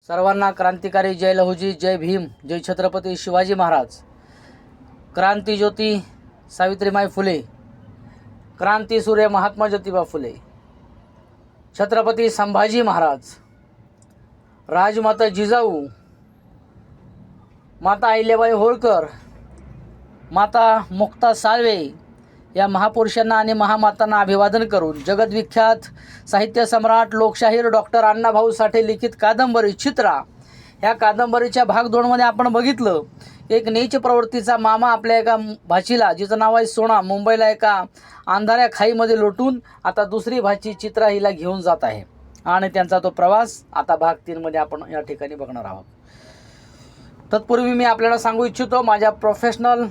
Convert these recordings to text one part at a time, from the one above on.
सर्वांना क्रांतिकारी जय लहुजी, जय भीम, जय छत्रपती शिवाजी महाराज, क्रांतिज्योती सावित्रीमाई फुले, क्रांतीसूर्य महात्मा ज्योतिबा फुले, छत्रपती संभाजी महाराज, राजमाता जिजाऊ, माता अहिल्याबाई होळकर, माता मुक्ता साळवे या महापुरुषांना आणि महामातांना अभिवादन करून जगद्विख्यात साहित्य सम्राट लोकशाहीर डॉक्टर अण्णाभाऊ साठे लिखित कादंबरी चित्रा ह्या कादंबरीच्या भाग 2 मध्ये आपण बघितलं एक नीच प्रवृत्तीचा मामा आपल्या एका भाचीला, जिचं नाव आहे सोना, मुंबईला एका अंधाऱ्या खाईमध्ये लोटून आता दुसरी भाची चित्रा हिला घेऊन जात आहे आणि त्यांचा तो प्रवास आता भाग 3 मध्ये आपण या ठिकाणी बघणार आहोत. तत्पूर्वी मी आपल्याला सांगू इच्छितो, माझ्या प्रोफेशनल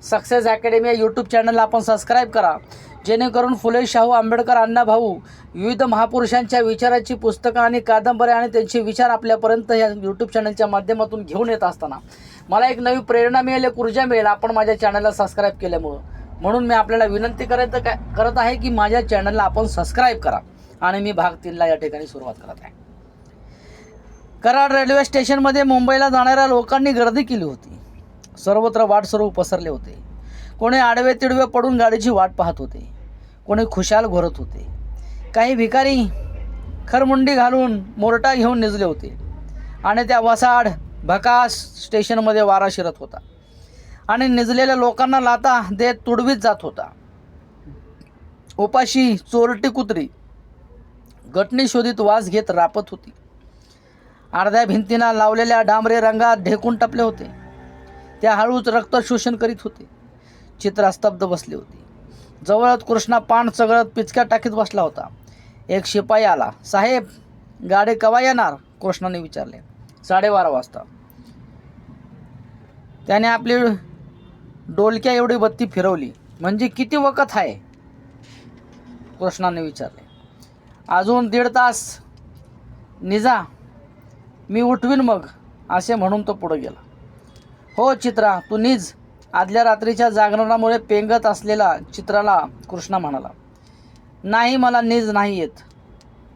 सक्सेस अकॅडमी या यूट्यूब चॅनलला आपण सबस्क्राईब करा, जेणेकरून फुले शाहू आंबेडकर अण्णाभाऊ विविध महापुरुषांच्या विचाराची पुस्तकं आणि कादंबऱ्या आणि त्यांचे विचार आपल्यापर्यंत या यूट्यूब चॅनलच्या माध्यमातून घेऊन येत असताना मला एक नवी प्रेरणा मिळेल, एक ऊर्जा मिळेल आपण माझ्या चॅनलला सबस्क्राईब केल्यामुळं. म्हणून मी आपल्याला विनंती करत आहे की माझ्या चॅनलला आपण सबस्क्राईब करा आणि मी भाग 3 ला या ठिकाणी सुरुवात करत आहे. कराड रेल्वे स्टेशनमध्ये मुंबईला जाणाऱ्या लोकांनी गर्दी केली होती. सर्वत्र वाटसरू पसरले होते. कोणी आडवे तिडवे पडून गाडीची वाट पाहत होते, कोणी खुशाल घोरत होते. काही भिकारी खरमुंडी घालून मोरटा घेऊन निजले होते आणि त्या वसाड भकास स्टेशनमध्ये वारा शिरत होता आणि निजलेल्या लोकांना लाता देत तुडवीत जात होता. उपाशी चोरटी कुत्री गटणी शोधित वास घेत रापत होती. अर्ध्या भिंतींना लावलेल्या डांबरे रंगात ढेकून टपले होते. त्या हळूच रक्त शोषण करीत होते. चित्रा स्तब्ध बसली होती. जवळच कृष्णा पान चगळत पिचक्या टाकीत बसला होता. एक शिपाई आला. साहेब, गाडी कवा येणार? कृष्णाने विचारले. 12:30 वाजता. त्याने आपली डोलक्या एवढी बत्ती फिरवली. म्हणजे किती वखत आहे? कृष्णाने विचारले. अजून 1.5 तास. निजा, मी उठवीन मग, असे म्हणून तो पुढे गेला. हो चित्रा, तू निज. आदल्या रात्रीच्या जागरणामुळे पेंगत असलेला चित्राला कृष्णा म्हणाला. नाही, मला निज नाही येत,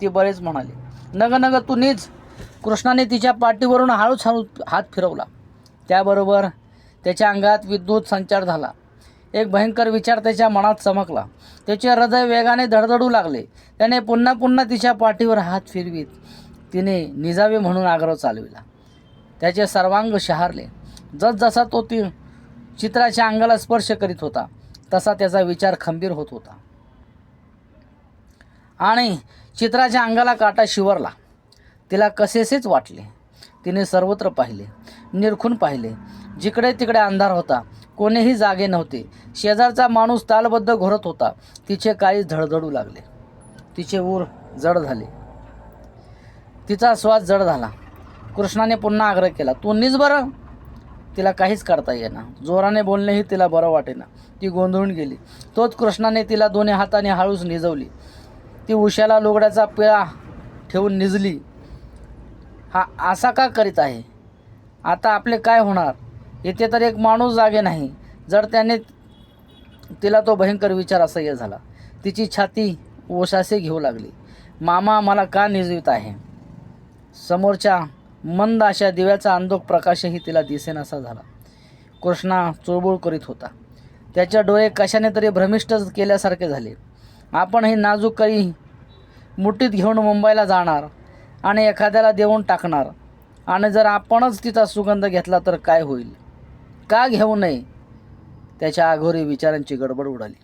ती बरेच म्हणाली. नग नग तू निज. कृष्णाने तिच्या पाठीवरून हळूच हात फिरवला. त्याबरोबर त्याच्या अंगात विद्युत संचार झाला. एक भयंकर विचार त्याच्या मनात चमकला. त्याचे हृदय वेगाने धडधडू लागले. त्याने पुन्हा पुन्हा तिच्या पाठीवर हात फिरवीत तिने निजावे म्हणून आग्रह चालविला. त्याचे सर्वांग शहारले. जसजसा तो चित्राच्या अंगाला स्पर्श करीत होता तसा त्याचा विचार खंबीर होत होता आणि चित्राच्या अंगाला काटा शिवरला. तिला कसेसेच वाटले. तिने सर्वत्र पाहिले, निरखून पाहिले. जिकडे तिकडे अंधार होता, कोणीही जागे नव्हते. शेजारचा माणूस तालबद्ध घोरत होता. तिचे काळी धडधडू लागले. तिचे ऊर जड झाले. तिचा श्वास जड झाला. कृष्णाने पुन्हा आग्रह केला. तू निज बरं. तिला काहीच करता येईना. जोराने बोलणेही तिला बरं वाटेना. ती गोंधळून गेली. तोच कृष्णाने तिला दोन्ही हाताने हळूच निजवली. ती उशाला लुगड्याचा पिळा ठेवून निजली. हा असा का करीत आहे? आता आपले काय होणार? इथे तर एक माणूस जागे नाही. जर त्याने तिला तो भयंकर विचार असह्य झाला. तिची छाती ओसासे घेऊ लागली. मामा, मला का निजवित आहे? समोरच्या मंद अशा दिव्याचा अंधोक प्रकाशही तिला दिसेनासा झाला. कृष्णा चुळबुळ करीत होता. त्याचे डोळे कशाने तरी भ्रमिष्ट केल्यासारखे झाले. आपण ही नाजूक कळी मुठीत घेऊन मुंबईला जाणार आणि एखाद्याला देऊन टाकणार आणि जर आपणच तिचा सुगंध घेतला तर काय होईल? का घेऊ नये? त्याच्या आघोरी विचारांची गडबड उडाली.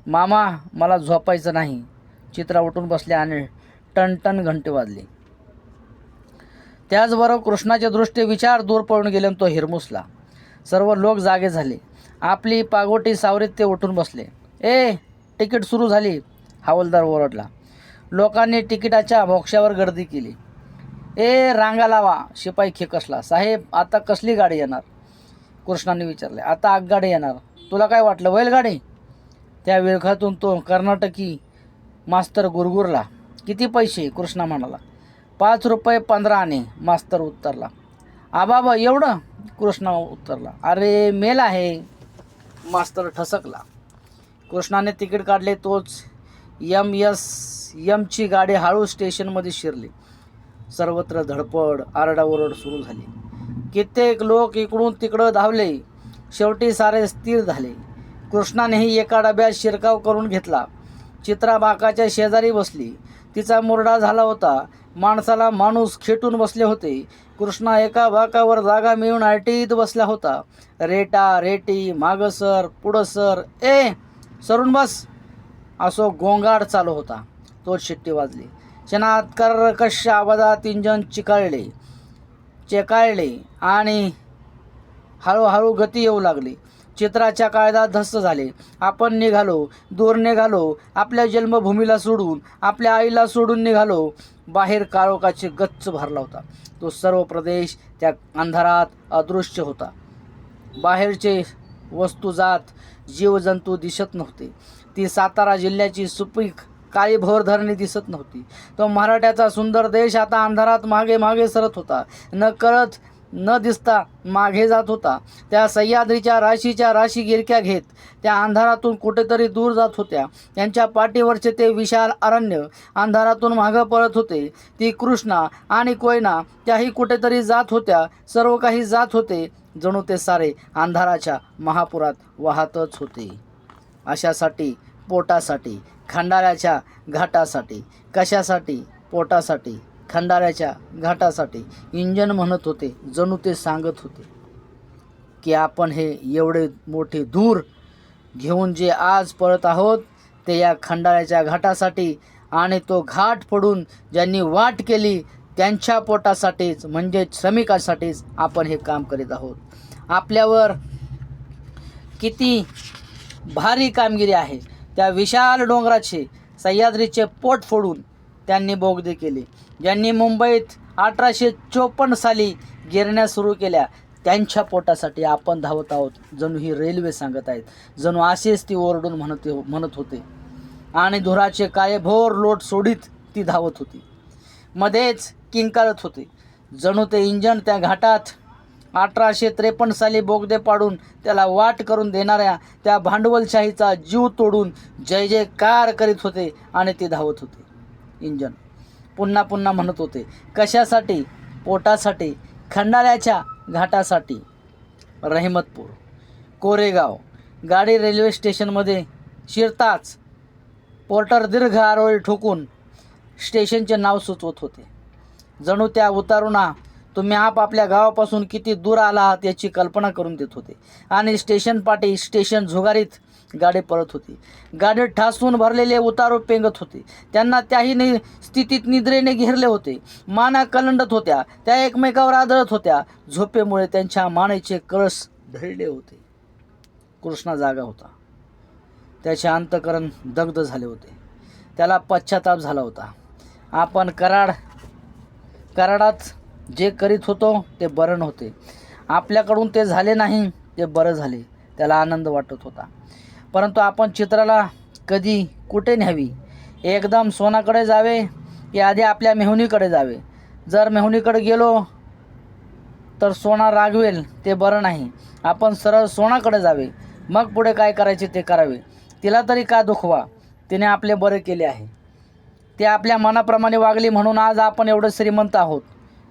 मामा, मला झोपायचं नाही. चित्रा उठून बसली आणि टणटण घंटे वाजली. त्याचबरोबर कृष्णाचे दृष्टी विचार दूर पळून गेले आणि तो हिरमुसला. सर्व लोक जागे झाले. आपली पागोटी सावरीत ते उठून बसले. ए, तिकीट सुरू झाली, हवालदार ओरडला. लोकांनी तिकिटाच्या बॉक्सावर गर्दी केली. ए, रांगा लावा, शिपाई खेकसला. साहेब, आता कसली गाडी येणार? कृष्णाने विचारले. आता आगगाडी येणार. तुला काय वाटलं, बैलगाडी? त्या विळखातून तो कर्नाटकी मास्तर गुरगुरला. किती पैसे? कृष्णा म्हणाला. 5 रुपये 15 आणे, मास्तर उत्तरला. आबाबा, एवढं? कृष्णा उत्तरला. अरे, मेल आहे, मास्तर ठसकला. कृष्णाने तिकीट काढले. तोच MSMची गाडी हळू स्टेशनमध्ये शिरली. सर्वत्र धडपड आरडाओरड सुरू झाली. कित्येक लोक इकडून तिकडं धावले. शेवटी सारे स्थिर झाले. कृष्णानेही एका डब्यात शिरकाव करून घेतला. चित्रा बाकाच्या शेजारी बसली. तिचा मुरडा झाला होता. माणसाला माणूस खेटून बसले होते. कृष्णा एका बाकावर जागा मिळून आरटीत बसला होता. रेटा रेटी, मागं सर, पुढं सर, सरून बस असो गोंगाट चालू होता. तोच शिट्टी वाजली. क्षणात कर्कश आवाजात इंजन चेकाळले आणि हळूहळू गती येऊ लागली. चित्राच्या काळजात धस्स झाले. आपण निघालो, दूर निघालो, आपल्या जन्मभूमीला सोडून, आपल्या आईला सोडून निघालो. बाहेर काळोखाची गच्च भरला होता. तो सर्व प्रदेश त्या अंधारात अदृश्य होता. बाहेरचे वस्तुजात जीवजंतू दिसत नव्हते. ती सातारा जिल्ह्याची सुपीक काळीभोर धरणी दिसत नव्हती. तो मराठ्याचा सुंदर देश आता अंधारात मागे मागे सरत होता. न दिसता मागे जात होता. त्या सह्याद्रीच्या राशी गिरक्या घेत त्या अंधारातून कुठेतरी दूर जात होत्या. त्यांच्या पाठीवरचे ते विशाल अरण्य अंधारातून मागं पळत होते. ती कृष्णा आणि कोयना त्याही कुठेतरी जात होत्या. सर्व काही जात होते. जणू ते सारे अंधाराच्या महापुरात वाहतच होते. अशासाठी, पोटासाठी, खंडाळ्याच्या घाटासाठी. कशासाठी? पोटासाठी, खंडाळ्याच्या घाटासाठी. इंजन म्हणत होते, जणू ते सांगत होते की आपण हे एवढे मोठे दूर घेऊन जे आज पळत आहोत ते या खंडाळ्याच्या घाटासाठी आणि तो घाट पडून ज्यांनी वाट केली त्यांच्या पोटासाठीच, म्हणजे श्रमिकांसाठीच आपण हे काम करीत आहोत. आपल्यावर किती भारी कामगिरी आहे. त्या विशाल डोंगराचे, सह्याद्रीचे पोट फोडून त्यांनी बोगदे केले. ज्यांनी मुंबईत 1854 साली गिरण्या सुरू केल्या त्यांच्या पोटासाठी आपण धावत आहोत. जणू ही रेल्वे सांगत आहेत. जणू असेच ती ओरडून म्हणत होते. आणि धुराचे काळेभोर लोट सोडीत ती धावत होती. मध्येच किंकाळत होते. जणू ते इंजन त्या घाटात 1853 साली बोगदे पाडून त्याला वाट करून देणाऱ्या त्या भांडवलशाहीचा जीव तोडून जय जयकार करीत होते. आणि ते धावत होते. इंजन पुन्हा पुन्हा म्हणत होते. कशासाठी? पोटासाठी, खंडाळ्याच्या घाटासाठी. रहिमतपूर, कोरेगाव. गाडी रेल्वे स्टेशनमध्ये शिरताच पोर्टर दीर्घ आरोळी ठोकून स्टेशनचे नाव सुचवत होते. जणू त्या उतारूना तुम्ही आपल्या गावापासून किती दूर आला आहात याची कल्पना करून देत होते. आणि स्टेशन पाठी, स्टेशन झुगारीत गाडी पळत होती. गाडीत ठासून भरलेले उतारू पेंगत होते. त्यांना त्याही स्थितीत निद्रेने घेरले होते. माना कलंडत होत्या. त्या एकमेकावर आदळत होत्या. झोपेमुळे त्यांच्या मानेचे कळस ढळले होते. कृष्णा जागा होता. त्याचे अंतःकरण दग्ध झाले होते. त्याला पश्चाताप झाला होता. आपण कराडात जे करीत होतो ते बरं नव्हते. आपल्याकडून ते झाले नाही, ते बरं झाले. त्याला आनंद वाटत होता. परंतु आपण चित्राला कधी कुठे न्यावी? एकदम सोनाकडे जावे की आधी आपल्या मेहुणीकडे जावे? जर मेहुणीकडे गेलो तर सोना रागवेल, ते बरं नाही. आपण सरळ सोनाकडे जावे. मग पुढे काय करायचे ते करावे. तिला तरी का दुखवा? तिने आपले बरे केले आहे. ती आपल्या मनाप्रमाणे वागली म्हणून आज आपण एवढे श्रीमंत आहोत.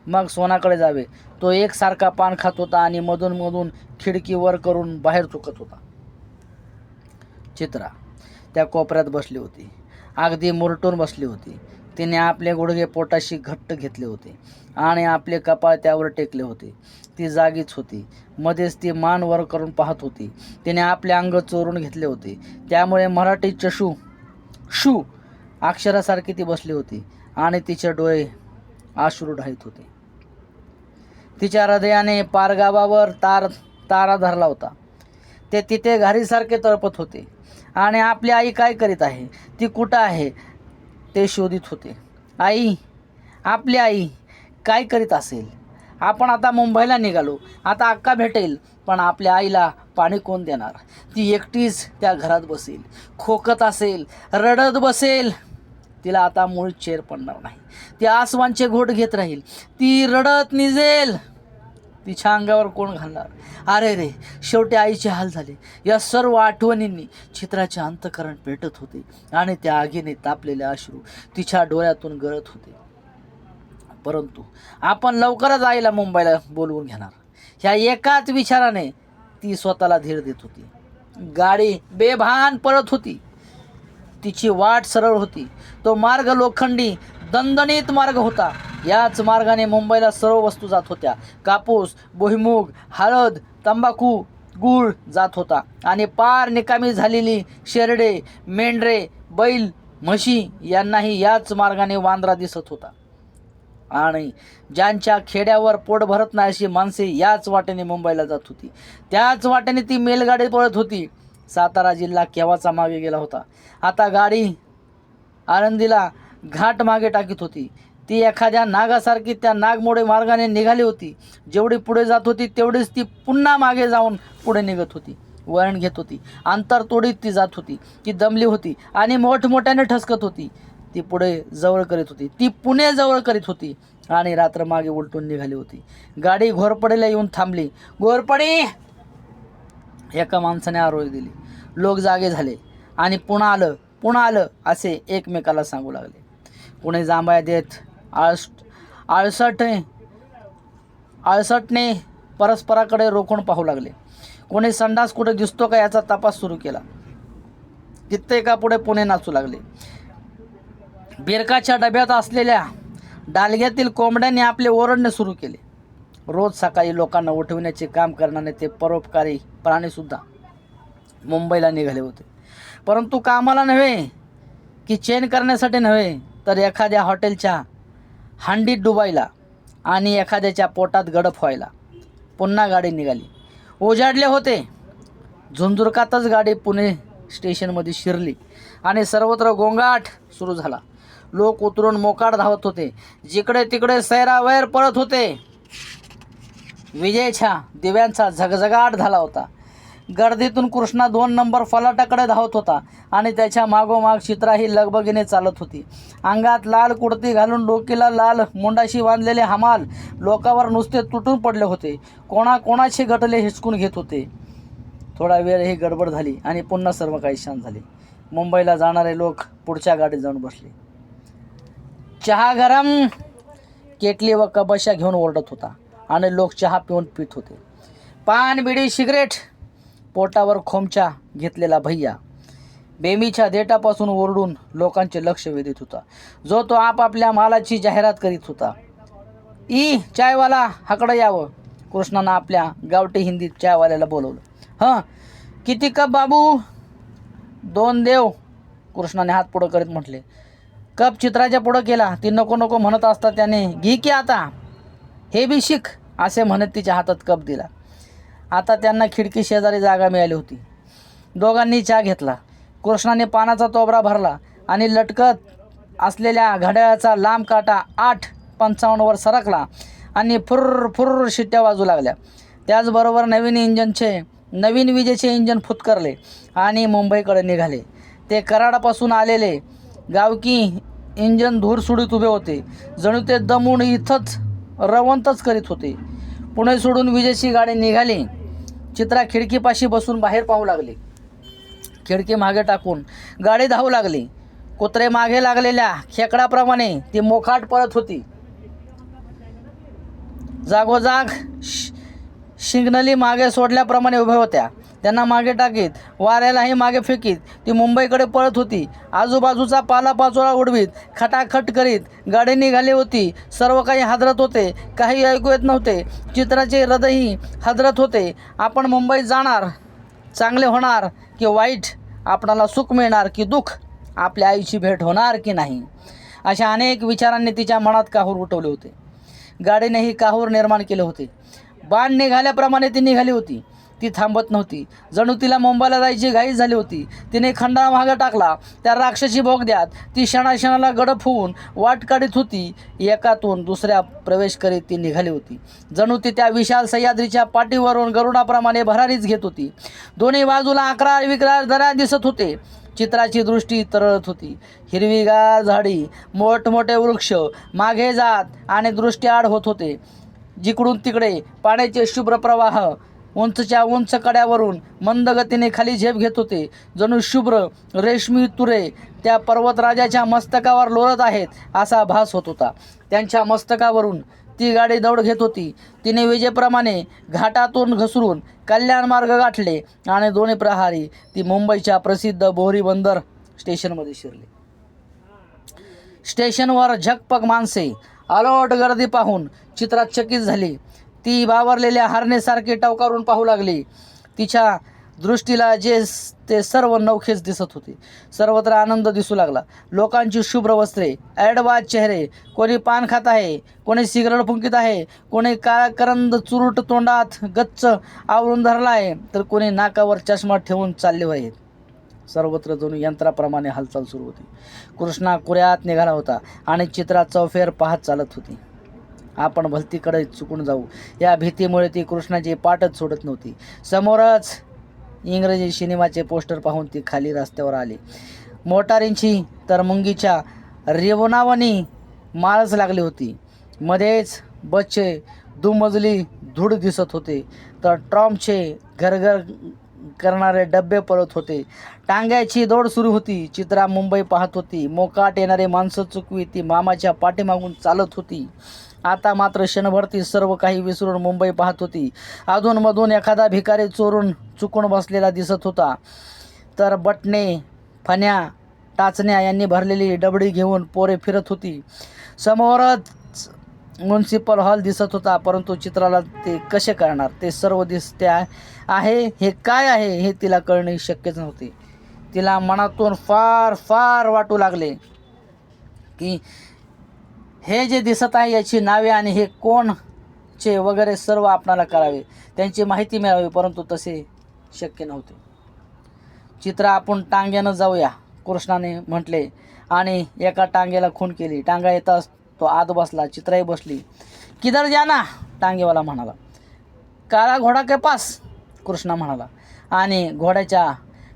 मग सोनाकडे जावे. तो एकसारखा पान खात होता आणि मधून खिडकी वर करून बाहेर चुकत होता. चित्रा त्या कोपऱ्यात बसली होती. अगदी मुरटून बसली होती. तिने आपले गुडघे पोटाशी घट्ट घेतले होते आणि आपले कपाळ त्यावर टेकले होते. ती जागीच होती. मध्येच ती मान वर करून पाहत होती. तिने आपले अंग चोरून घेतले होते. त्यामुळे मराठी शू अक्षरासारखी ती बसली होती आणि तिचे डोळे अश्रू ढाळीत होते. तिच्या हृदयाने पारगावावर तारा धरला होता. ते तिथे घारीसारखे तळपत होते. आणि आपली आई काय करीत आहे, ती कुठं आहे ते शोधित होते. आपली आई काय करीत असेल? आपण आता मुंबईला निघालो. आता अक्का भेटेल, पण आपल्या आईला पाणी कोण देणार? ती एकटीच त्या घरात बसेल, खोकत असेल, रडत बसेल. तिला आता मूळ चेर पडणार नाही. ती आसवांचे घोट घेत राहील. ती रडत निजेल. तिच्या अंगावर कोण घालणार? अरे रे, शेवटी आईचे हाल झाले. या सर्व आठवणींनी चित्राचे अंतःकरण पेटत होते आणि त्या आगीने तापलेले अश्रू तिच्या डोळ्यातून गळत होते. परंतु आपण लवकरच आईला मुंबईला बोलवून घेणार ह्या एकाच विचाराने ती स्वतःला धीर देत होती. गाडी बेभान पळत होती. तिची वाट सरळ होती. तो मार्ग लोखंडी दणदणीत मार्ग होता. याच मार्गाने मुंबईला सर्व वस्तू जात होत्या. कापूस, भुईमूग, हळद, तंबाखू, गूळ जात होता आणि पार निकामी झालेली शेरडे, मेंढरे, बैल, म्हशी यांनाही याच मार्गाने वांद्रा दिसत होता. आणि ज्यांच्या खेड्यावर पोट भरत नाही अशी माणसे याच वाटेने मुंबईला जात होती. त्याच वाटेने ती मेलगाडी पळत होती. सातारा जिल्हा केव्हाचा मागे गेला होता. आता गाडी आळंदीला घाट मागे टाकीत होती. ती एखाद्या नागासारखी त्या नागमोडे मार्गाने निघाली होती. जेवढी पुढे जात होती तेवढीच ती पुन्हा मागे जाऊन पुढे निघत होती. वळण घेत होती. अंतर तोडीत ती जात होती. ती दमली होती आणि मोठमोठ्याने ठसकत होती. ती पुढे जवळ करीत होती. ती पुणे जवळ करीत होती आणि रात्र मागे उलटून निघाली होती. गाडी घोरपडीला येऊन थांबली. घोरपडी, एका माणसाने आरोळी दिली. लोक जागे झाले आणि पुन्हा आलं असे एकमेकाला सांगू लागले. कोणी जांभया देत आळसटने परस्पराकडे रोखून पाहू लागले. कोणी संडास कुठे दिसतो का याचा तपास सुरू केला. कित्येका पुढे पुणे नाचू लागले. बिरकाच्या डब्यात असलेल्या डालग्यातील कोंबड्यांनी आपले ओरडणे सुरू केले. रोज सकाळी लोकांना उठविण्याचे काम करणारे ते परोपकारी प्राणीसुद्धा मुंबईला निघाले होते. परंतु कामाला नव्हे की चेन करण्यासाठी नव्हे, तर एखाद्या हॉटेलच्या हांडीत डुबायला आणि एखाद्याच्या पोटात गडप व्हायला. पुन्हा गाडी निघाली. उजाडले होते. झुंझुरकातच गाडी पुणे स्टेशनमध्ये शिरली आणि सर्वत्र गोंगाट सुरू झाला. लोक उतरून मोकाट धावत होते. जिकडे तिकडे सैरावैर पळत होते. विजेच्या दिव्यांचा झगझगाट झाला होता. गर्दीतून कृष्णा 2 नंबर फलाटाकडे धावत होता आणि त्याच्या मागोमाग चित्राही लगबगीने चालत होती. अंगात लाल कुडती घालून डोकीला लाल मुंडाशी बांधलेले हमाल लोकांवर नुसते तुटून पडले होते. कोणाचे गटले हिसकून घेत होते. थोडा वेळ ही गडबड झाली आणि पुन्हा सर्व काही शांत झाले. मुंबईला जाणारे लोक पुढच्या गाडीत जाऊन बसले. चहा गरम केटली व कबशा घेऊन ओरडत होता आणि लोक चहा पिऊन पित होते. पान, बिडी, सिगरेट, पोटावर खोमचा घेतलेला भैया बेमीच्या देठापासून ओरडून लोकांचे लक्ष वेधत होता. जो तो आपापल्या मालाची जाहिरात करीत होता. चायवाला हाकडं यावं. कृष्णानं आपल्या गावठी हिंदीत चायवाल्याला बोलवलं. किती कप बाबू? 2 देव. कृष्णाने हात पुढं करीत म्हटले. कप चित्राच्या पुढं केला. ती नको नको म्हणत असता त्याने घी की आता, हे बी शिक असे म्हणत तिच्या हातात कप दिला. आता त्यांना खिडकी शेजारी जागा मिळाली होती. दोघांनी चहा घेतला. कृष्णाने पानाचा तोबरा भरला आणि लटकत असलेल्या घड्याळाचा लांब काटा 8:55 सरकला आणि फुर्र शिट्ट्या वाजू लागल्या. त्याचबरोबर नवीन विजेचे इंजन फुतकरले आणि मुंबईकडे निघाले. ते कराडापासून आलेले गावकी इंजन धूर सुडीत उभे होते. जणू ते दमून इथंच रवंतच करीत होते. पुणे सोडून विजेची गाडी निघाली. चित्रा खिडकीपाशी बसून बाहेर पाहू लागली. खिडकी मागे टाकून गाडी धावू लागली. कुत्रे मागे लागलेल्या खेकडाप्रमाणे ती मोकाट पळत होती. जागोजाग शिंगनली मागे सोडल्याप्रमाणे उभ्या होत्या. त्यांना मागे टाकीत, वाऱ्यालाही मागे फेकीत ती मुंबईकडे पळत होती. आजूबाजूचा पालापाचोळा उडवीत, खटाखट करीत गाडी निघाली होती. सर्व काही हादरत होते. काही ऐकू येत नव्हते. चित्राचे हृदयही हादरत होते. आपण मुंबईत जाणार, चांगले होणार की वाईट, आपणाला सुख मिळणार की दुःख, आपल्या आईची भेट होणार की नाही, अशा अनेक विचारांनी तिच्या मनात काहूर उठवले होते. गाडीनेही काहूर निर्माण केले होते. बाण निघाल्याप्रमाणे ती निघाली होती. ती थांबत नव्हती. जणू तिला मुंबईला जायची घाई झाली होती. तिने खंडाळा मागे टाकला. त्या राक्षसी बोगद्यात ती क्षणाक्षणाला गडप होऊन वाट काढत होती. एकातून दुसऱ्या प्रवेश करीत ती निघाली होती. जणू ती त्या विशाल सह्याद्रीच्या पाठीवरून गरुडाप्रमाणे भरारीच घेत होती. दोन्ही बाजूला अकराळ विक्राळ दऱ्या दिसत होते. चित्राची दृष्टी तरळत होती. हिरवीगार झाडी, मोठमोठे वृक्ष मागे जात आणि दृष्टी आड होत होते. जिकडून तिकडे पाण्याचे शुभ्र प्रवाह उंचच्या उंच कड्यावरून मंद गतीने खाली झेप घेत होते. जणू शुभ्र रेशमी तुरे त्या पर्वतराजाच्या मस्तकावर लोळत आहेत असा भास होत होता. त्यांच्या मस्तकावरून ती गाडी दौड घेत होती. तिने विजेप्रमाणे घाटातून घसरून कल्याण मार्ग गाठले आणि दोन्ही प्रहारी ती मुंबईच्या प्रसिद्ध बोहरी बंदर स्टेशनमध्ये शिरले. स्टेशनवर झकपक माणसे, अलोट गर्दी पाहून चित्रा चकित झाली. ती बावरलेल्या हरणेसारखी टवकारून पाहू लागली. तिच्या दृष्टीला ते सर्व नवखेच दिसत होते. सर्वत्र आनंद दिसू लागला. लोकांची शुभ्र वस्त्रे, ॲडवाज चेहरे, कोणी पान खात आहे, कोणी सिगारेट फुंकीत आहे, कोणी काळा करंद चुरूट तोंडात गच्च आवरून धरला आहे, तर कोणी नाकावर चष्मा ठेवून चालले आहेत. सर्वत्र जणू यंत्राप्रमाणे हालचाल सुरू होती. कृष्णा कुऱ्यात निघाला होता आणि चित्रा चौफेर पाहत चालत होती. आपण भलतीकडे चुकून जाऊ या भीतीमुळे ती कृष्णाची पाठच सोडत नव्हती. समोरच इंग्रजी सिनेमाचे पोस्टर पाहून ती खाली रस्त्यावर आली. मोटारींची तर मुंगीच्या रेवणावानी माळच लागली होती. मध्येच बसचे दुमजली धूळ दिसत होते, तर ट्रॉमचे घरघर करणारे डब्बे पळत होते. टांग्याची दौड सुरू होती. चित्रा मुंबई पाहत होती. मोकाट येणारे माणसं चुकवी ती मामाच्या पाठीमागून चालत होती. आता मात्र क्षणभर ती सर्व काही विसरून मुंबई पाहत होती. अधूनमधून एखादा भिकारी चोरून चुकून बसलेला दिसत होता, तर बटणे, फण्या, टाचण्या यांनी भरलेली डबडी घेऊन पोरे फिरत होती. समोरच म्युन्सिपल हॉल दिसत होता, परंतु चित्राला ते कसे कळणार? ते सर्व दिसते आहे हे काय आहे हे तिला कळणे शक्यच नव्हते. तिला मनातून फार फार वाटू लागले की हे जे दिसत आहे याची नावे आणि हे कोणचे वगैरे सर्व आपणाला करावे, त्यांची माहिती मिळावी, परंतु तसे शक्य नव्हते. चित्रा, आपण टांग्यानं जाऊया, कृष्णाने म्हटले आणि एका टांग्याला खून केली. टांगा येताच तो आत बसला. चित्राही बसली. किधर जाना? टांगेवाला म्हणाला. काळा घोडा के पास, कृष्णा म्हणाला आणि घोड्याच्या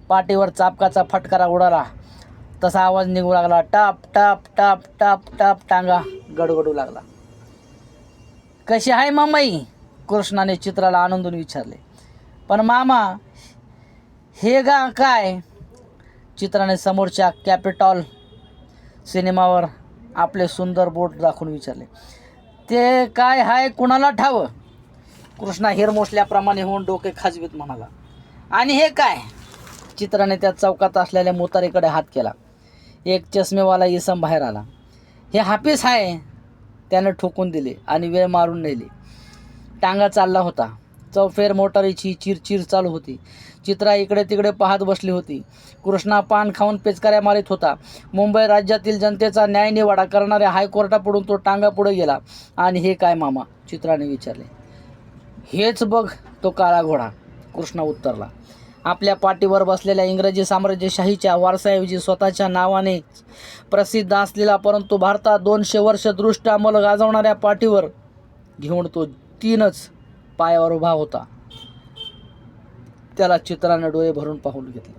पाठीवर चापकाचा फटकारा उडाला. तसा आवाज निघू लागला. Top top top top top टांगा गडगडू लागला. कशी आहे मामाई? कृष्णाने चित्राला आनंदून विचारले. पण मामा, हे गा काय? चित्राने समोरच्या कॅपिटॉल सिनेमावर आपले सुंदर बोट दाखवून विचारले. ते काय हाय कुणाला ठावं? कृष्णा हिरमोसल्याप्रमाणे होऊन डोके खाजवीत म्हणाला. आणि हे काय? चित्राने त्या चौकात असलेल्या मोतारीकडे हात केला. एक चष्मेवाला इसम बाहेर आला. हे हाफिस आहे, त्याने ठोकून दिले आणि वेळ मारून नेली. टांगा चालला होता. चौफेर मोटारीची चिरचिर चालू होती. चित्रा इकडे तिकडे पाहत बसली होती. कृष्णा पान खाऊन पेचकाऱ्या मारित होता. मुंबई राज्यातील जनतेचा न्यायनिवाडा करणाऱ्या हायकोर्टापुढून तो टांगा पुढे गेला. आणि हे काय मामा? चित्राने विचारले. हेच बघ तो काळा घोडा, कृष्णा उत्तरला. आपल्या पाठीवर बसलेल्या इंग्रजी साम्राज्यशाहीच्या वारसाऐवजी स्वतःच्या नावाने प्रसिद्ध असलेला, परंतु भारतात 200 वर्ष दृष्ट अंमल गाजवणाऱ्या पाठीवर घेऊन तो 3च पायावर उभा होता. त्याला चित्राने डोळे भरून पाहून घेतले.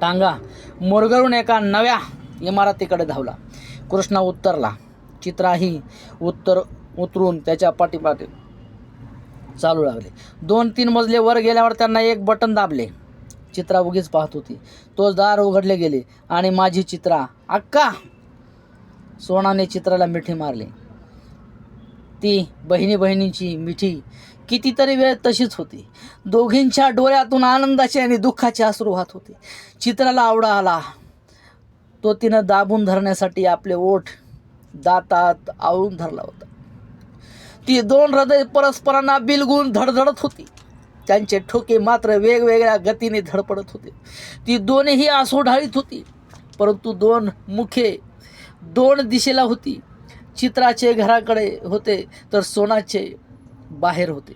टांगा मुरगळून एका नव्या इमारतीकडे धावला. कृष्णा उत्तरला. चित्राही उतरून त्याच्या पाठीपाठी चालू लागले. 2-3 मजले वर गेल्यावर त्यांना एक बटन दाबले. चित्रा उगीच पाहत होती. तो दार उघडले गेले आणि माझी चित्रा, अक्का! सोनाने चित्राला मिठी मारली. ती बहिणीची मिठी कितीतरी वेळ तशीच होती. दोघींच्या डोळ्यातून आनंदाचे आणि दुःखाचे अश्रू वाहत होते. चित्राला आवडा आला. तो तिनं दाबून धरण्यासाठी आपले ओठ दातात आवळून धरला होता. ती 2 हृदय परस्परांना बिलगून धडधडत होती. त्यांचे ठोके मात्र वेगवेगळ्या गतीने धडपडत होते. ती दोन्हीही आसू ढाळीत होती, परंतु 2 मुखे 2 दिशेला होती. चित्राचे घराकडे होते तर सोनाचे बाहेर होते.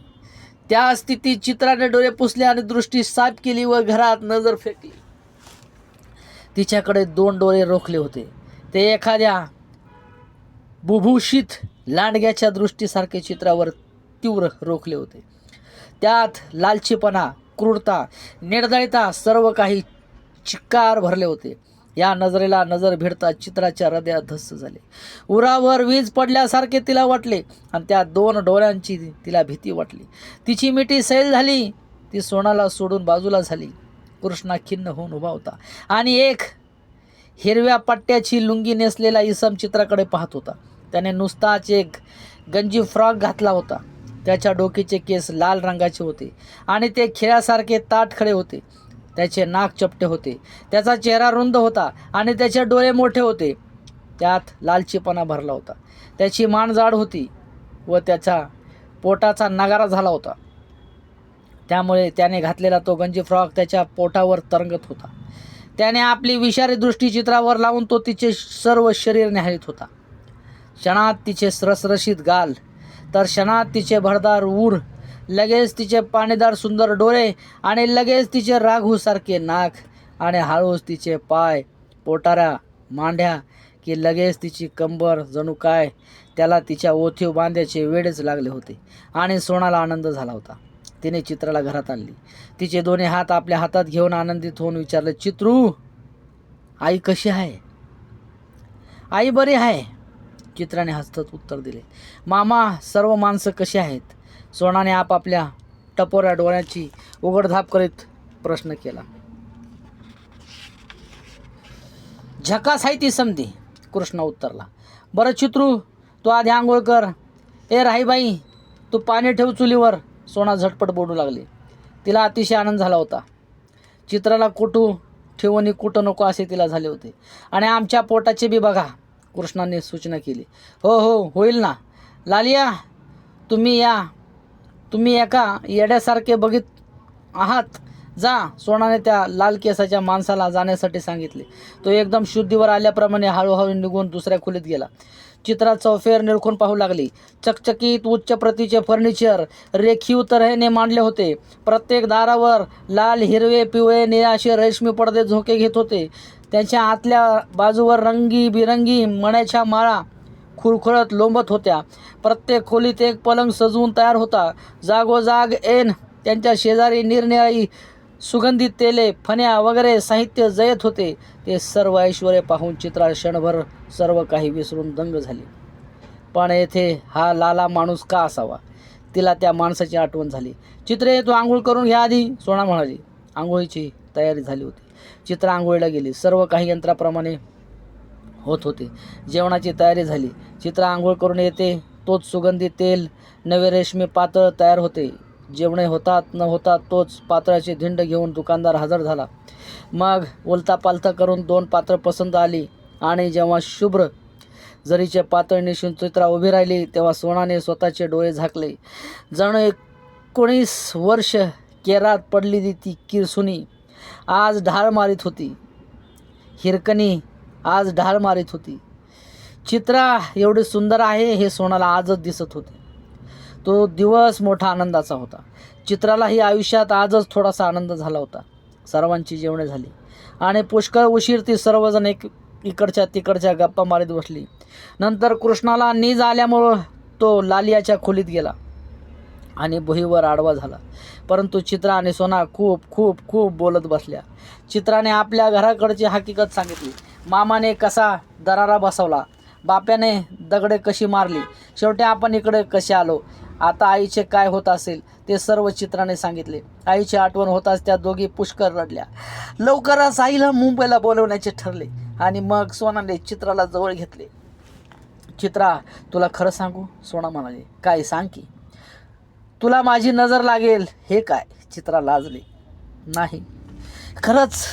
त्या स्थितीत चित्राने डोळे पुसले आणि दृष्टी साफ केली व घरात नजर फेकली. तिच्याकडे 2 डोळे रोखले होते. ते एखाद्या बुभुषित लांडग्याच्या दृष्टीसारखे चित्रावर तीव्र रोखले होते. त्यात लालचीपणा, क्रूरता, निर्दयता सर्व काही चिक्कार भरले होते. या नजरेला नजर भिडता चित्राच्या हृदयात धस्स झाले. उरावर वीज पडल्यासारखे तिला वाटले आणि त्या 2 डोळ्यांची तिला भीती वाटली. तिची मिठी सैल झाली. ती सोनाला सोडून बाजूला झाली. कृष्णा खिन्न होऊन उभा होता आणि एक हिरव्या पट्ट्याची लुंगी नेसलेला इसम चित्राकडे पाहत होता. त्याने नुसताच एक गंजी फ्रॉक घातला होता. त्याच्या डोकीचे केस लाल रंगाचे होते आणि ते खिळ्यासारखे ताठ खडे होते. त्याचे नाक चपटे होते. त्याचा चेहरा रुंद होता आणि त्याचे डोळे मोठे होते. त्यात लालचीपणा भरला होता. त्याची मान जाड होती व त्याचा पोटाचा नगारा झाला होता. त्यामुळे त्याने घातलेला तो गंजी फ्रॉक त्याच्या पोटावर तरंगत होता. त्याने आपली विषारी दृष्टी चित्रावर लावून तो तिचे सर्व शरीर न्याहाळीत होता. क्षणात तिचे रसरशीत गाल, तर क्षणात तिचे भरदार ऊर, लगेच तिचे पाणीदार सुंदर डोळे आणि लगेच तिचे राघूसारखे नाक आणि हळूच तिचे पाय, पोटाऱ्या, मांड्या की लगेच तिची कंबर. जणू काय त्याला तिच्या ओठीव बांधायचे वेळच लागले होते. आणि सोनाला आनंद झाला होता. तिने चित्राला घरात आणली. तिचे दोन्ही हात आपल्या हातात घेऊन आनंदित होऊन विचारले, चित्रू, आई कशी आहे? आई बरी आहे, चित्राने हसत उत्तर दिले. मामा, सर्व माणसं कशी आहेत? सोनाने आपापल्या टपोऱ्या डोळ्याची उघडधाप करीत प्रश्न केला. झकास आहे ती समधी, कृष्ण उत्तरला. बरं चित्रू, तू आधी आंघोळ कर. ए राहीबाई, तू पाणी ठेव चुलीवर. सोना झटपट बोलू लागली. तिला अतिशय आनंद झाला होता. चित्राला कुठू ठेवू आणि कुठं नको असे तिला झाले होते. आणि आमच्या पोटाचे बी बघा, कृष्णाने सूचना केली. हो हो, होईल ना. लालिया, तुम्ही एका येड्यासारखे बघित आहात. जा. सोनाने त्या लाल केसाच्या माणसाला जाण्यासाठी सांगितले. तो एकदम शुद्धीवर आल्याप्रमाणे हळूहळू निघून दुसऱ्या खोलीत गेला. चित्रा चौफेर निरखून पाहू लागली. चकचकीत उच्च प्रतीचे फर्निचर रेखीव तऱ्हेने मांडले होते. प्रत्येक दारावर लाल, हिरवे, पिवळे, निळे असे रेशमी पडदे झोके घेत होते. त्यांच्या आतल्या बाजूवर रंगीबिरंगी मण्याच्या माळा खुरखुरत लोंबत होत्या. प्रत्येक खोलीत एक पलंग सजवून तयार होता. जागोजाग ऐन त्यांच्या शेजारी निरनिराळी सुगंधित तेले, फण्या वगैरे साहित्य जयत होते. ते सर्व ऐश्वर्य पाहून चित्रा क्षणभर सर्व काही विसरून दंग झाली. पण येथे हा लाला माणूस का असावा? तिला त्या माणसाची आठवण झाली. चित्रे, तू आंघोळ करून घ्या आधी, सोना म्हणाली. आंघोळीची तयारी झाली होती. चित्रा आंघोळीला गेली. सर्व काही यंत्राप्रमाणे होत होते. जेवणाची तयारी झाली. चित्रा आंघोळ करून येते तोच सुगंधी तेल, नवे रेशमी पातळ तयार होते. जेवणे होतात न होतात तोच पातळाची धिंड घेऊन दुकानदार हजर झाला. मग उलता पालथा करून 2 पातळ पसंत आली आणि जेव्हा शुभ्र जरीचे पातळ नेसून चित्रा उभी राहिली तेव्हा सोनाने स्वतःचे डोळे झाकले. जणू 19 वर्ष केरात पडलेली ती किरसुनी आज ढाळ मारीत होती. हिरकणी आज ढाळ मारीत होती. चित्रा एवढी सुंदर आहे हे सोनाला आजच दिसत होते. तो दिवस मोठा आनंदाचा होता. चित्रालाही आयुष्यात आजच थोडासा आनंद झाला होता. सर्वांची जेवणे झाली आणि पुष्कळ उशीर ती सर्वजण इकडच्या तिकडच्या गप्पा मारीत बसली. नंतर कृष्णाला नीज आल्यामुळं तो लालियाच्या खोलीत गेला आणि भुईवर आडवा झाला. परंतु चित्रा आणि सोना खूप खूप खूप बोलत बसल्या. चित्राने आपल्या घराकडची हकीकत सांगितली. मामाने कसा दरारा बसवला, बाप्याने दगडे कशी मारली, शेवटी आपण इकडे कसे आलो, आता आईचे काय होत असेल ते सर्व चित्राने सांगितले. आईची आठवण होताच त्या दोघी पुष्कळ रडल्या. लवकरच आईला मुंबईला बोलवण्याचे ठरले आणि मग सोनाने चित्राला जवळ घेतले. चित्रा, तुला खरं सांगू, सोना म्हणाली. काय सांग की. तुला माझी नजर लागेल हे काय? चित्रा लाजली. नाही, खरंच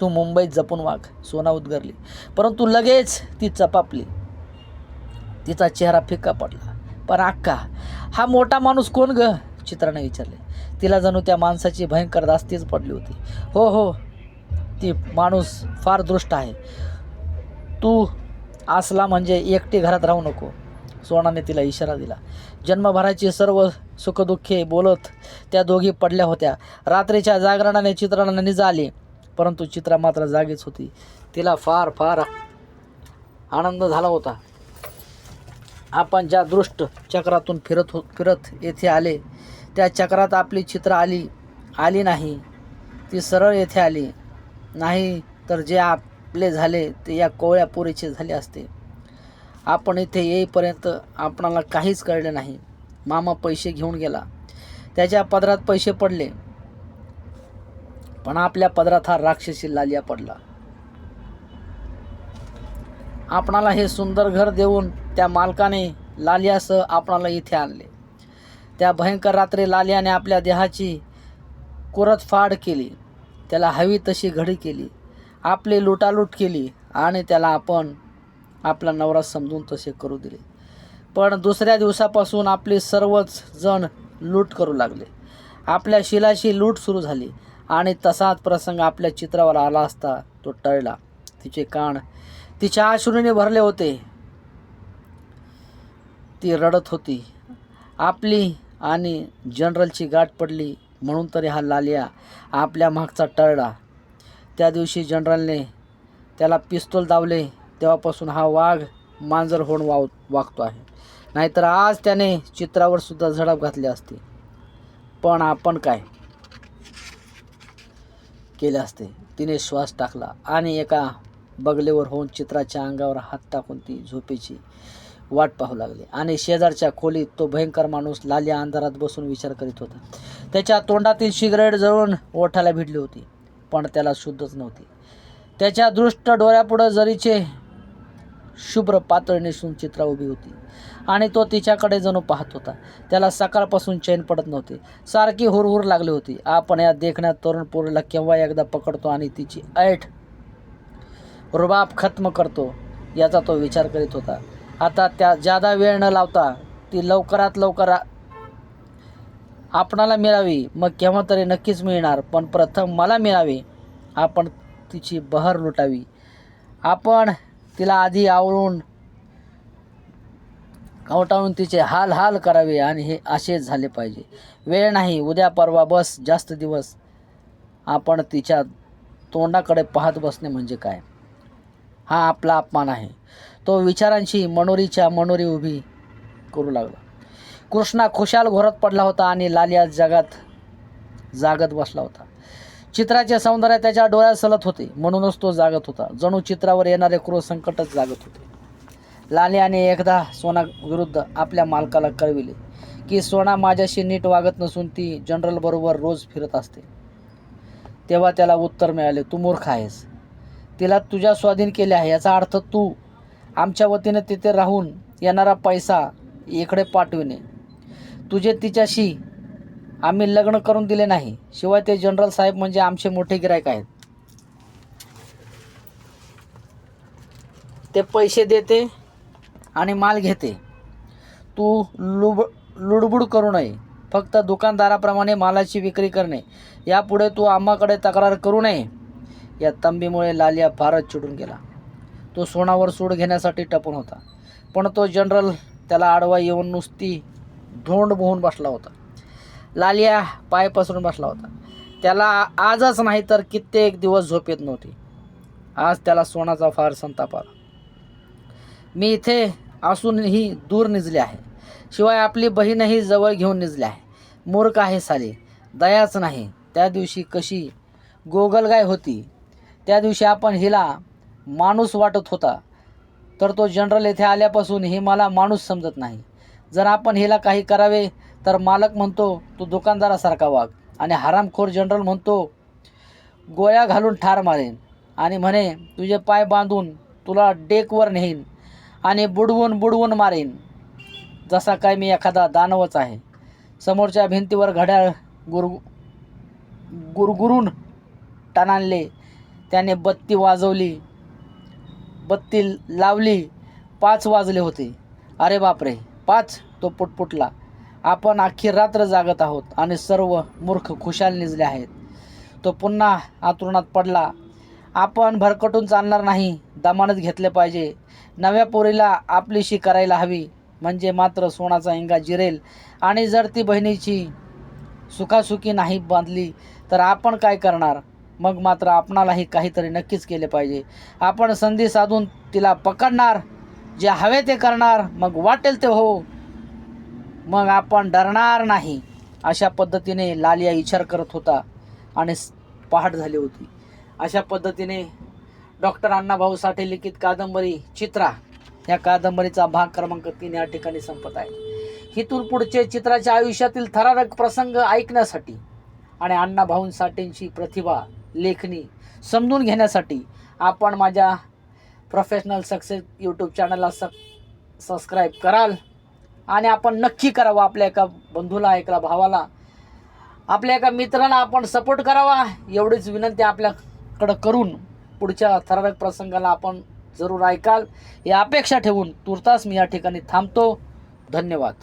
तू मुंबईत जपून वाघ, सोना उद्गारली. परंतु लगेच ती चपापली. तिचा चेहरा फिका पडला. पण अक्का, हा मोठा माणूस कोण ग? चित्राने विचारले. तिला जणू त्या माणसाची भयंकर दास्तीच पडली होती. हो हो, ती माणूस फार दृष्ट आहे. तू असला म्हणजे एकटी घरात राहू नको, सोनाने तिला इशारा दिला. जन्मभराची सर्व सुखदुःखे बोलत त्या दोघी पडल्या होत्या. रात्रीच्या जागरणाने चित्राला निज आली, परंतु चित्रा मात्र जागीच होती. तिला फार फार आनंद झाला होता. आपण ज्या दृष्ट चक्रातून फिरत येथे आले त्या चक्रात आपली चित्रा आली नाही. ती सरळ येथे आली नाही, तर जे आपले झाले ते या कोवळ्या पोरीचे झाले असते. आपण इथे येईपर्यंत आपणाला काहीच कळलं नाही. मामा पैसे घेऊन गेला, त्याच्या पदरात पैसे पडले, पण आपल्या पदरात हा राक्षसी लालिया पडला. आपणाला हे सुंदर घर देऊन त्या मालकाने लालियासह आपणाला इथे आणले. त्या भयंकर रात्री लालियाने आपल्या देहाची कुरतफाड केली, त्याला हवी तशी घडी केली, आपली लुटालूट केली आणि त्याला आपण आपला नवरा समजून तसे करू दिले. पण दुसऱ्या दिवसापासून आपले सर्वच जण लूट करू लागले. आपल्या शिलाची लूट सुरू झाली आणि तसाच प्रसंग आपल्या चित्रावर आला असता तो टळला. तिचे कान तिच्या अश्रूने भरले होते. ती रडत होती. आपली आणि जनरलची गाठ पडली म्हणून तरी हा लालिया आपल्या मागचा टळला. त्या दिवशी जनरलने त्याला पिस्तूल दावले तेव्हापासून हा वाघ मांजर होऊन वागतो आहे. नाहीतर आज त्याने चित्रावर सुद्धा झडप घातली असती. पण आपण काय केले असते? तिने श्वास टाकला आणि एका बगलेवर होऊन चित्राच्या अंगावर हात टाकून ती झोपेची वाट पाहू लागली. आणि शेजारच्या खोलीत तो भयंकर माणूस लालिया अंधारात बसून विचार करीत होता. त्याच्या तोंडातील सिगारेट जळून ओठाला भिडली होती, पण त्याला शुद्धच नव्हती. त्याच्या दृष्ट डोळ्यापुढं जरीचे शुभ्र पातळ नेसून चित्रा उभी होती आणि तो तिच्याकडे जणू पाहत होता. त्याला सकाळपासून चैन पडत नव्हते. सारखी हुरहुर लागली होती. आपण या देखण्यात तरुण पोरीला केव्हा एकदा पकडतो आणि तिची ऐट रुबाब खत्म करतो याचा तो विचार करीत होता. आता त्या जादा वेळ न लावता ती लवकरात लवकर आपणाला मिळावी. मग केव्हा तरी नक्कीच मिळणार, पण प्रथम मला मिळावी. आपण तिची बहर लुटावी. आपण तिला आधी आवळून कवटाळून तिचे हाल हाल करावे आणि हे असेच झाले पाहिजे. वेळ नाही, उद्या परवा, बस जास्त दिवस. आपण तिच्या तोंडाकडे पाहत बसणे म्हणजे काय? हा आपला अपमान आहे. तो विचारांची मनोरीच्या मनोरी उभी करू लागला. कृष्णा खुशाल घोरत पडला होता आणि लालिया जागत बसला होता. चित्राचे सौंदर्य त्याच्या डोळ्यात सलत होते, म्हणूनच तो जागत होता. जणू चित्रावर येणारे क्रूर संकटच जागत होते. लालियाने एकदा सोना विरुद्ध आपल्या मालकाला कळविले की सोना माझ्याशी नीट वागत नसून ती जनरल बरोबर रोज फिरत असते. तेव्हा त्याला उत्तर मिळाले, तू मूर्ख आहेस. तिला तुझ्या स्वाधीन केले आहे, याचा अर्थ तू आमच्या वतीने तिथे राहून येणारा पैसा इकडे पाठविणे. तुझे तिच्याशी आम्ही लग्न करून दिले नाही. शिवाय ते जनरल साहेब म्हणजे आमचे मोठे गिरायक आहेत. ते पैसे देते आणि माल घेते. तू लुडबुड करू नये. फक्त दुकानदाराप्रमाणे मालाची विक्री करणे. यापुढे तू आम्हाकडे तक्रार करू नये. या तंबीमुळे लालिया फारच चिडून गेला. तो सोनावर सूड घेण्यासाठी टपून होता, पण तो जनरल त्याला आडवा येऊन नुसती धोंड बोहून बसला होता. लालिया पाय पसरून बसला होता. त्याला आजच नाही तर कित्येक दिवस झोप येत नव्हती. आज त्याला सोनाचा फार संताप आला. मी इथे असूनही दूर निजले आहे. शिवाय आपली बहीणही जवळ घेऊन निजली आहे. मूर्ख आहे साली, दयाच नाही. त्या दिवशी कशी गोगलगाय होती. त्या दिवशी आपण हिला माणूस वाटत होता, तर तो जनरल येथे आल्यापासून ही मला माणूस समजत नाही. जर आपण हिला काही करावे तर मालक म्हणतो तू दुकानदारासारखा वाग, आणि हरामखोर जनरल म्हणतो गोळ्या घालून ठार मारेन, आणि म्हणे तुझे पाय बांधून तुला डेकवर नेईन आणि बुडवून मारेन, जसा काय मी एखादा दानवच आहे. समोरच्या भिंतीवर घड्याळ गुरगुरून टणानले. त्याने बत्ती लावली. 5 वाजले होते. अरे बापरे, 5? तो पुटपुटला. आपण अख्खी रात्र जागत आहोत आणि सर्व मूर्ख खुशाल निजले आहेत. तो पुन्हा आतुरणात पडला. आपण भरकटून चालणार नाही, दमानच घेतले पाहिजे. नव्या पोरीला आपलीशी करायला हवी, म्हणजे मात्र सोनाचा इंगा जिरेल. आणि जर ती बहिणीची सुखासुखी नाही बांधली तर आपण काय करणार? मग मात्र आपणालाही काहीतरी नक्कीच केले पाहिजे. आपण संधी साधून तिला पकडणार, जे हवे ते करणार, मग वाटेल ते हो, मग आपण डरणार नाही. अशा पद्धतीने लालिया विचार करत होता आणि पहाट झाली होती. अशा पद्धतीने डॉक्टर अण्णाभाऊ साठे लिखित कादंबरी चित्रा या कादंबरीचा भाग क्रमांक 3 या ठिकाणी संपत आहे. इथून पुढचे चित्राच्या आयुष्यातील थरारक प्रसंग ऐकण्यासाठी आणि अण्णाभाऊ साठेंची प्रतिभा लेखणी समजून घेण्यासाठी आपण माझ्या प्रोफेशनल सक्सेस यूट्यूब चॅनलला सबस्क्राईब कराल आणि आपण नक्की करावं. आपल्या एका बंधूला, एका भावाला, आपल्या एका मित्राला आपण सपोर्ट करावा एवढीच विनंती आपल्याकडं करून पुढच्या थरारक प्रसंगाला आपण जरूर ऐकाल या अपेक्षा ठेवून तुर्तास मी या ठिकाणी थांबतो. धन्यवाद.